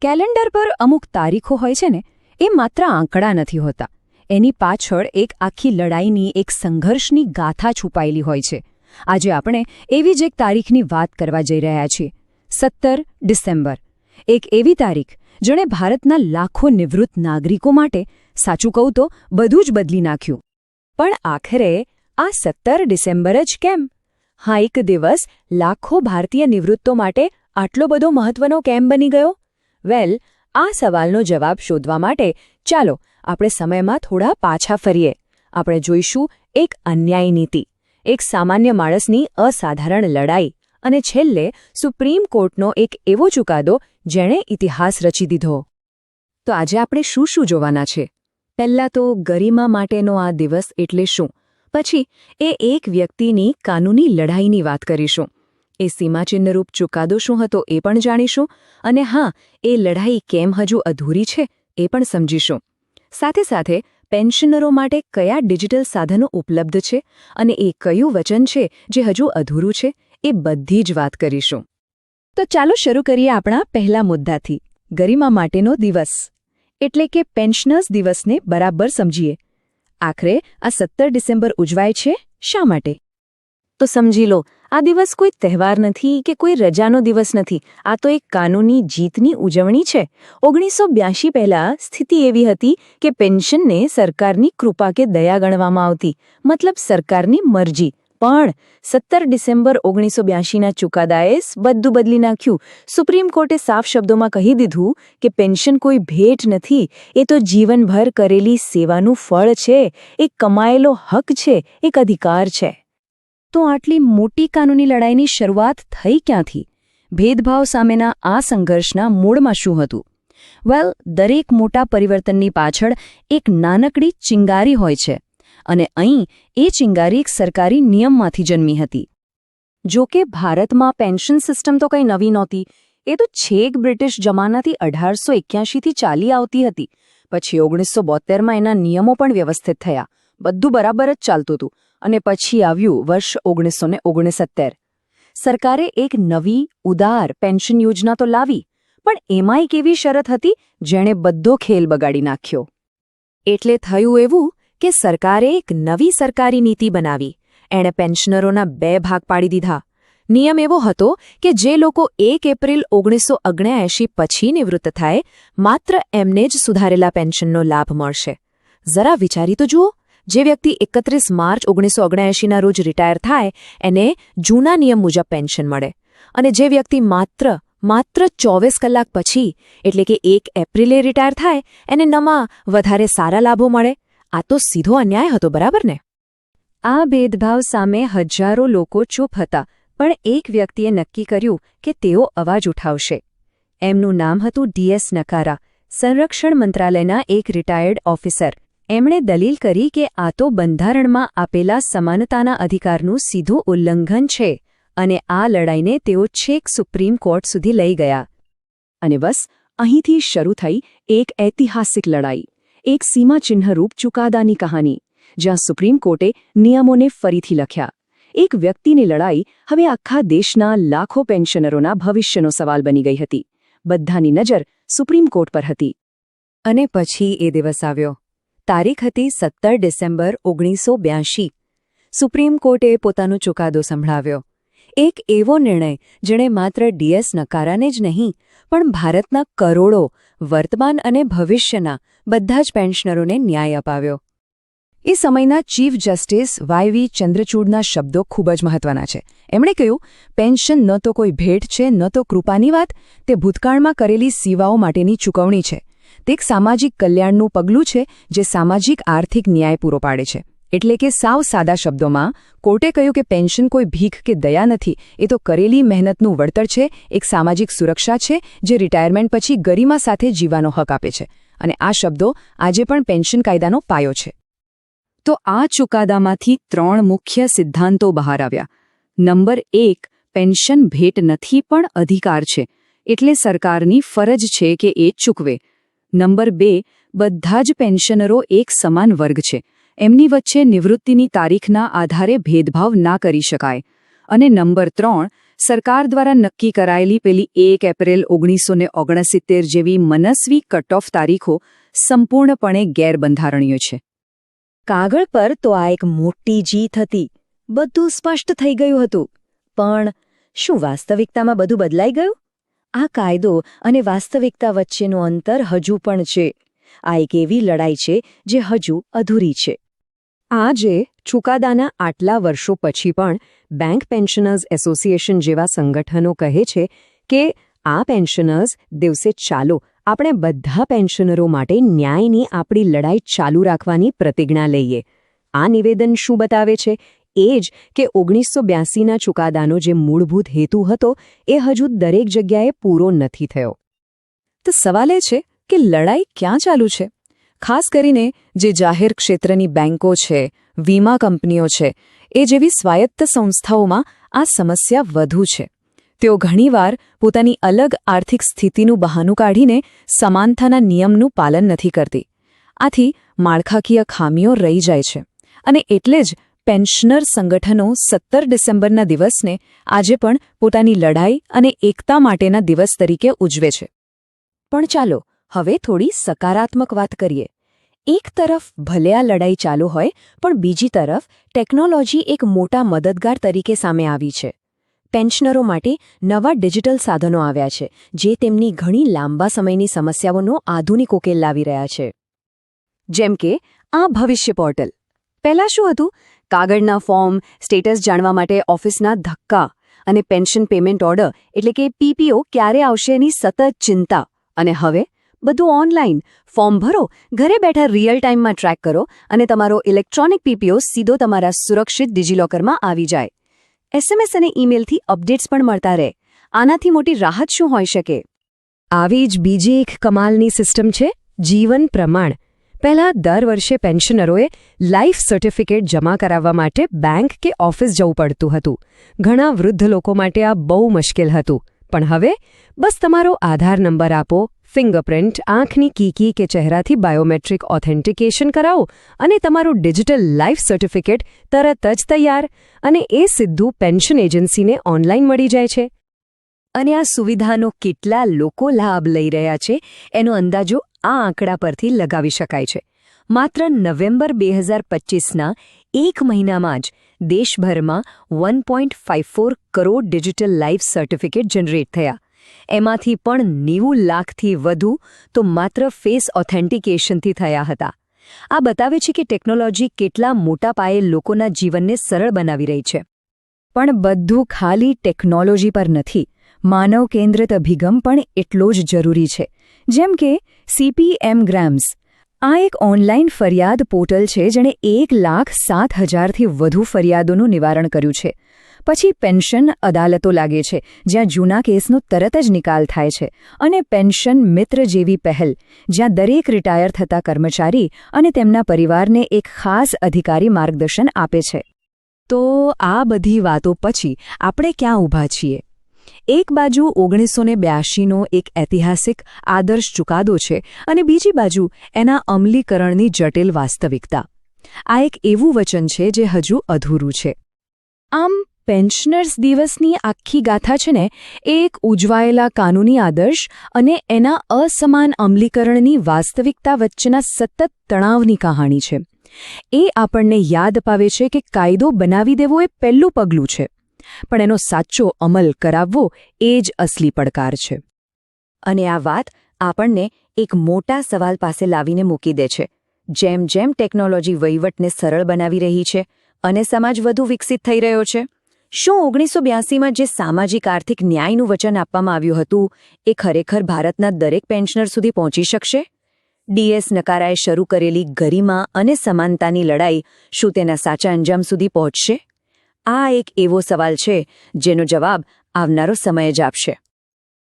Calendar પર અમુક તારીખો હોય છે ને, એ માત્ર આંકડા નથી હોતા. એની પાછળ એક આખી લડાઈની, એક સંઘર્ષની ગાથા છુપાયેલી હોય છે. આજે આપણે એવી જ એક તારીખની વાત કરવા જઈ રહ્યા છીએ. 17 ડિસેમ્બર. એક એવી તારીખ જેણે ભારતના લાખો નિવૃત્ત નાગરિકો માટે, સાચું કહું તો, બધું જ બદલી નાખ્યું. પણ આખરે આ 17 ડિસેમ્બર જ કેમ? હા, એક દિવસ લાખો ભારતીય નિવૃત્તો માટે આટલો બધો મહત્વનો કેમ બની ગયો? વેલ, આ સવાલનો જવાબ શોધવા માટે ચાલો આપણે સમયમાં થોડા પાછા ફરીએ. આપણે જોઈશું એક અન્યાય નીતિ, એક સામાન્ય માણસની અસાધારણ લડાઈ અને છેલ્લે સુપ્રીમ કોર્ટનો એક એવો ચુકાદો જેણે ઇતિહાસ રચી દીધો. તો આજે આપણે શું શું જોવાના છે? પહેલાં તો ગરિમા માટેનો આ દિવસ એટલે શું? પછી એ એક વ્યક્તિની કાનૂની લડાઈની વાત કરીશું. એ સીમાચિહ્નરૂપ ચુકાદો શું હતો એ પણ જાણીશું. અને હા, એ લડાઈ કેમ હજુ અધૂરી છે એ પણ સમજીશું. સાથે સાથે પેન્શનરો માટે કયા ડિજિટલ સાધનો ઉપલબ્ધ છે અને એ કયું વચન છે જે હજુ અધૂરું છે, એ બધી જ વાત કરીશું. તો ચાલો શરૂ કરીએ આપણા પહેલા મુદ્દાથી, ગરિમા માટેનો દિવસ એટલે કે પેન્શનર્સ દિવસને બરાબર સમજીએ. આખરે આ 17 ડિસેમ્બર ઉજવાય છે શા માટે? તો સમજી લો, આ દિવસ કોઈ તહેવાર નથી કે કોઈ રજાનો દિવસ નથી. આ તો એક કાનૂની જીતની ઉજવણી છે. 1982 પહેલાં સ્થિતિ એવી હતી કે પેન્શનને સરકારની કૃપા કે દયા ગણવામાં આવતી, મતલબ સરકારની મરજી. પણ 17 ડિસેમ્બર 1982ના ચુકાદાએ બધું બદલી નાખ્યું. સુપ્રીમ કોર્ટે સાફ શબ્દોમાં કહી દીધું કે પેન્શન કોઈ ભેટ નથી, એ તો જીવનભર કરેલી સેવાનું ફળ છે, એક કમાયેલો હક છે, એક અધિકાર છે. તો આટલી મોટી કાનૂની લડાઈની શરૂઆત થઈ ક્યાંથી? ભેદભાવ સામેના આ સંઘર્ષના મૂળમાં શું હતું? વેલ, દરેક મોટા પરિવર્તનની પાછળ એક નાનકડી ચિંગારી હોય છે. અને અહીં એ ચિંગારી એક સરકારી નિયમમાંથી જન્મી હતી. જો કે ભારતમાં પેન્શન સિસ્ટમ તો કંઈ નવી નહોતી. એ તો છેક બ્રિટિશ જમાનાથી 1881થી ચાલી આવતી હતી. પછી 1972માં એના નિયમો પણ વ્યવસ્થિત થયા. બધું બરાબર જ ચાલતું હતું. અને પછી આવ્યું વર્ષ 1969. સરકારે એક નવી, ઉદાર પેન્શન યોજના તો લાવી, પણ એમાં એક એવી શરત હતી જેણે બધો ખેલ બગાડી નાખ્યો. એટલે થયું એવું કે સરકારે એક નવી સરકારી નીતિ બનાવી. એણે પેન્શનરોના 2 ભાગ પાડી દીધા. નિયમ એવો હતો કે જે લોકો 1 એપ્રિલ 1979 પછી નિવૃત્ત થાય, માત્ર એમને જ સુધારેલા પેન્શનનો લાભ મળશે. જરા વિચારી તો જુઓ, જે વ્યક્તિ 31 માર્ચ 1979ના રોજ રિટાયર થાય એને જૂના નિયમ મુજબ પેન્શન મળે, અને જે વ્યક્તિ માત્ર 24 કલાક પછી એટલે કે 1 એપ્રિલે રિટાયર થાય એને નવા, વધારે સારા લાભો મળે. આ તો સીધો અન્યાય હતો, બરાબર ને? આ ભેદભાવ સામે હજારો લોકો ચૂપ હતા, પણ એક વ્યક્તિએ નક્કી કર્યું કે તેઓ અવાજ ઉઠાવશે. એમનું નામ હતું DS નકારા, સંરક્ષણ મંત્રાલયના એક રિટાયર્ડ ઓફિસર. એમણે દલીલ કરી કે આ તો બંધારણમાં આપેલા સમાનતાના અધિકારનું સીધું ઉલ્લંઘન છે, અને આ લડાઈને તેઓ છેક સુપ્રીમ કોર્ટ સુધી લઈ ગયા. અને બસ અહીંથી શરૂ થઈ એક ઐતિહાસિક લડાઈ, એક સીમાચિહ્નરૂપ ચુકાદાની કહાની, જ્યાં સુપ્રીમ કોર્ટે નિયમોને ફરીથી લખ્યા. એક વ્યક્તિની લડાઈ હવે આખા દેશના લાખો પેન્શનરોના ભવિષ્યનો સવાલ બની ગઈ હતી. બધાની નજર સુપ્રીમ કોર્ટ પર હતી. અને પછી એ દિવસ આવ્યો. તારીખ હતી 17 ડિસેમ્બર 1982. સુપ્રીમ કોર્ટે પોતાનો ચુકાદો સંભળાવ્યો. એક એવો નિર્ણય જેણે માત્ર DS નકારાને જ નહીં, પણ ભારતના કરોડો વર્તમાન અને ભવિષ્યના બધા જ પેન્શનરોને ન્યાય અપાવ્યો. એ સમયના ચીફ જસ્ટિસ YV ચંદ્રચૂડના શબ્દો ખૂબ જ મહત્વના છે. એમણે કહ્યું, પેન્શન ન તો કોઈ ભેટ છે, ન તો કૃપાની વાત, તે ભૂતકાળમાં કરેલી સેવાઓ માટેની ચૂકવણી છે. તે એક સામાજિક કલ્યાણનું પગલું છે જે સામાજિક આર્થિક ન્યાય પૂરો પાડે છે. એટલે કે સાવ સાદા શબ્દોમાં કોર્ટે કહ્યું કે પેન્શન કોઈ ભીખ કે દયા નથી, એ તો કરેલી મહેનતનું વળતર છે, એક સામાજિક સુરક્ષા છે જે રિટાયરમેન્ટ પછી ગરિમા સાથે જીવવાનો હક આપે છે. અને આ શબ્દો આજે પણ પેન્શન કાયદાનો પાયો છે. તો આ ચુકાદામાંથી 3 મુખ્ય સિદ્ધાંતો બહાર આવ્યા. નંબર 1, પેન્શન ભેટ નથી પણ અધિકાર છે, એટલે સરકારની ફરજ છે કે એ ચૂકવે. નંબર 2, બધા જ પેન્શનરો એક સમાન વર્ગ છે, એમની વચ્ચે નિવૃત્તિની તારીખના આધારે ભેદભાવ ના કરી શકાય. અને નંબર 3, સરકાર દ્વારા નક્કી કરાયેલી પેલી 1 એપ્રિલ 1969 જેવી મનસ્વી કટ ઓફ તારીખો સંપૂર્ણપણે ગેરબંધારણીય છે. કાગળ પર તો આ એક મોટી જીત હતી, બધું સ્પષ્ટ થઈ ગયું હતું. પણ શું વાસ્તવિકતામાં બધું બદલાઈ ગયું? આ કાયદો અને વાસ્તવિકતા વચ્ચેનું અંતર હજુ પણ છે. આ એક એવી લડાઈ છે જે હજુ અધૂરી છે. આજે ચુકાદાના આટલા વર્ષો પછી પણ બેંક પેન્શનર્સ એસોસિએશન જેવા સંગઠનો કહે છે કે આ પેન્શનર્સ દિવસે ચાલો આપણે બધા પેન્શનરો માટે ન્યાયની આપણી લડાઈ ચાલુ રાખવાની પ્રતિજ્ઞા લઈએ. આ નિવેદન શું બતાવે છે? એ જ કે 1982ના ચુકાદાનો જે મૂળભૂત હેતુ હતો એ હજુ દરેક જગ્યાએ પૂરો નથી થયો. તો સવાલ એ છે કે લડાઈ ક્યાં ચાલુ છે? ખાસ કરીને જે જાહેર ક્ષેત્રની બેંકો છે, વીમા કંપનીઓ છે, એ જેવી સ્વાયત્ત સંસ્થાઓમાં આ સમસ્યા વધુ છે. તેઓ ઘણીવાર પોતાની અલગ આર્થિક સ્થિતિનું બહાનું કાઢીને સમાનતાના નિયમનું પાલન નથી કરતી. આથી માળખાકીય ખામીઓ રહી જાય છે અને એટલે જ પેન્શનર સંગઠનો 17 ડિસેમ્બરના દિવસને આજે પણ પોતાની લડાઈ અને એકતા માટેના દિવસ તરીકે ઉજવે છે. પણ ચાલો હવે થોડી સકારાત્મક વાત કરીએ. એક તરફ ભલે આ લડાઈ ચાલુ હોય, પણ બીજી તરફ ટેકનોલોજી એક મોટા મદદગાર તરીકે સામે આવી છે. પેન્શનરો માટે નવા ડિજિટલ સાધનો આવ્યા છે જે તેમની ઘણી લાંબા સમયની સમસ્યાઓનો આધુનિક ઉકેલ લાવી રહ્યા છે. જેમ કે આ ભવિષ્ય પોર્ટલ. પહેલાં શું હતું? કાગળના ફોર્મ, સ્ટેટસ જાણવા માટે ઓફિસના ધક્કા અને પેન્શન પેમેન્ટ ઓર્ડર એટલે કે પીપીઓ ક્યારે આવશે એની સતત ચિંતા. અને હવે બધું ઓનલાઈન. ફોર્મ ભરો, ઘરે બેઠા રિયલ ટાઈમમાં ટ્રેક કરો અને તમારો ઇલેક્ટ્રોનિક પીપીઓ સીધો તમારા સુરક્ષિત ડિજિલોકરમાં આવી જાય. એસએમએસ અને ઈમેલથી અપડેટ્સ પણ મળતા રહે. આનાથી મોટી રાહત શું હોઈ શકે? આવી જ બીજી એક કમાલની સિસ્ટમ છે જીવન પ્રમાણ. પહેલાં દર વર્ષે પેન્શનરોએ લાઈફ સર્ટિફિકેટ જમા કરાવવા માટે બેંક કે ઓફિસ જવું પડતું હતું. ઘણા વૃદ્ધ લોકો માટે આ બહુ મુશ્કેલ હતું. પણ હવે બસ તમારો આધાર નંબર આપો, ફિંગરપ્રિન્ટ, આંખની કીકી કે ચહેરાથી બાયોમેટ્રિક ઓથેન્ટિકેશન કરાવો અને તમારું ડિજિટલ લાઈફ સર્ટિફિકેટ તરત જ તૈયાર. અને એ સીધું પેન્શન એજન્સીને ઓનલાઈન મળી જાય છે. અને આ સુવિધાનો કેટલા લોકો લાભ લઈ રહ્યા છે એનો અંદાજો આ આંકડા પરથી લગાવી શકાય છે. માત્ર નવેમ્બર 2025ના એક મહિનામાં જ દેશભરમાં 1.54 crore digital life certificate generate થયા. એમાંથી પણ 90 લાખથી વધુ તો માત્ર ફેસ ઓથેન્ટિકેશનથી થયા હતા. આ બતાવે છે કે ટેકનોલોજી કેટલા મોટા પાયે લોકોના જીવનને સરળ બનાવી રહી છે. પણ બધું ખાલી ટેકનોલોજી પર નથી. માનવ કેન્દ્રિત અભિગમ પણ એટલો જ જરૂરી છે. જેમ કે CPM ગ્રામ્સ. આ એક ઓનલાઈન ફરિયાદ પોર્ટલ છે જેણે 1,07,000થી વધુ ફરિયાદોનું નિવારણ કર્યું છે. પછી પેન્શન અદાલતો લાગે છે જ્યાં જૂના કેસનો તરત જ નિકાલ થાય છે. અને પેન્શન મિત્ર જેવી પહેલ જ્યાં દરેક રિટાયર થતા કર્મચારી અને તેમના પરિવારને એક ખાસ અધિકારી માર્ગદર્શન આપે છે. તો આ બધી વાતો પછી આપણે ક્યાં ઊભા છીએ? એક બાજુ 1982નો એક ઐતિહાસિક આદર્શ ચુકાદો છે અને બીજી બાજુ એના અમલીકરણની જટિલ વાસ્તવિકતા. આ એક એવું વચન છે જે હજુ અધૂરું છે. આમ પેન્શનર્સ દિવસની આખી ગાથા છે ને એ એક ઉજવાયેલા કાનૂની આદર્શ અને એના અસમાન અમલીકરણની વાસ્તવિકતા વચ્ચેના સતત તણાવની કહાણી છે. એ આપણને યાદ અપાવે છે કે કાયદો બનાવી દેવો એ પહેલું પગલું છે, પણ એનો સાચો અમલ કરાવવો એ જ અસલી પડકાર છે. અને આ વાત આપણને એક મોટા સવાલ પાસે લાવીને મૂકી દે છે. જેમ જેમ ટેકનોલોજી વહીવટને સરળ બનાવી રહી છે અને સમાજ વધુ વિકસિત થઈ રહ્યો છે, શું 1982માં જે સામાજિક આર્થિક ન્યાયનું વચન આપવામાં આવ્યું હતું એ ખરેખર ભારતના દરેક પેન્શનર સુધી પહોંચી શકશે? ડીએસ નકારાએ શરૂ કરેલી ગરિમા અને સમાનતાની લડાઈ શું તેના સાચા અંજામ સુધી પહોંચશે? આ એક એવો સવાલ છે જેનો જવાબ આવનારો સમય જ આપશે.